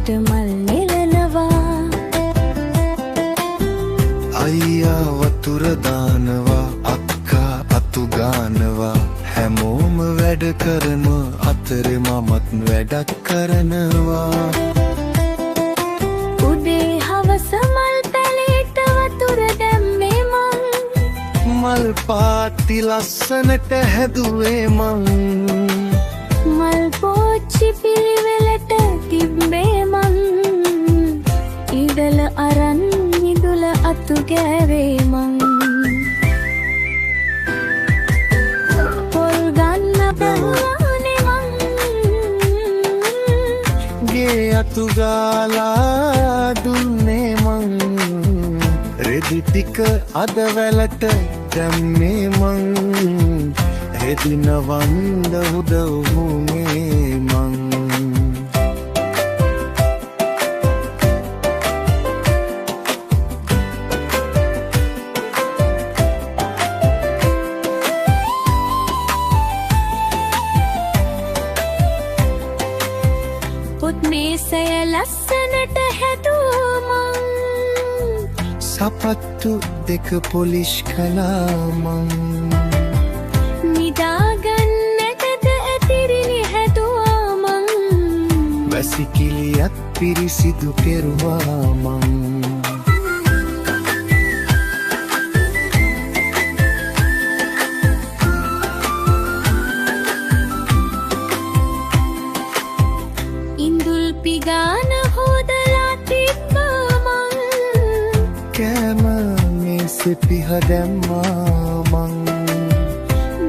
කුඩෙට මල් නෙලනවා. අයියා වතුර දානවා, අක්කා අතු ගානවා, හැමෝම වැඩ කරන අතරේ මමත් වැඩක් කරනවා. උදේ හවස මල් පැලේට වතුර දැම්මේ මං. මල් පාත්ති ලස්සනට හැදුවේ මං. මල් පෝච්චි පිළිවෙලට තිබ්බේ මං. ඉදල අරන් ඉදුල අතු ගෑවේ මං. පොල් ගන්න බැලුවානේ මං. ගේ අතු ගාලා දුන්නේ මං. රෙදි ටික අද වැලට දැම්මේ මං. රෙදි නවන්න උදව් වුනේ මං. පොත් මේසය ලස්සනට හැදුවා මං. සපත්තු දෙක පොලිෂ් කළා මං. නිදාගන්නටද ඇතිරිලි හැදුවා මං. වැසිකිළියත් පිරිසිදු කෙරුවා මං. ඉඳුල් පිගාන හොදලා තිබ්බා මං. කෑම මේසෙ පිහ දැම්මා මං.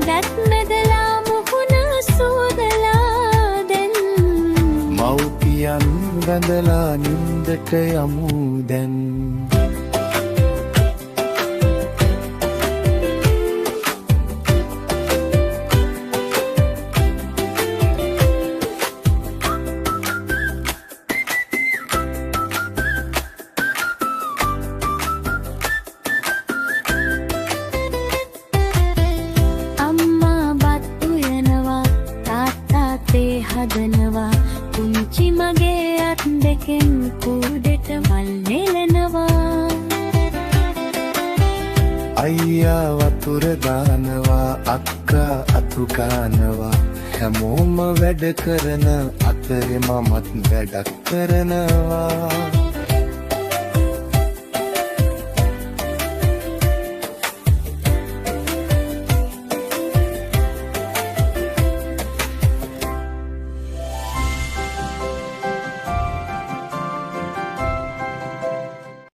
දැත් මැදලා මුහුණ සෝදලා දැන්. මව්පියන් වැඳලා නින්දට යමු දැන්. හදනවා පුංචි මගේ අත් දෙකෙන් කුඩෙට මල් නෙලනවා. අයියා වතුර දානවා, අක්කා අතු ගානවා, හැමෝම වැඩ කරන අතරේ මමත් වැඩක් කරනවා.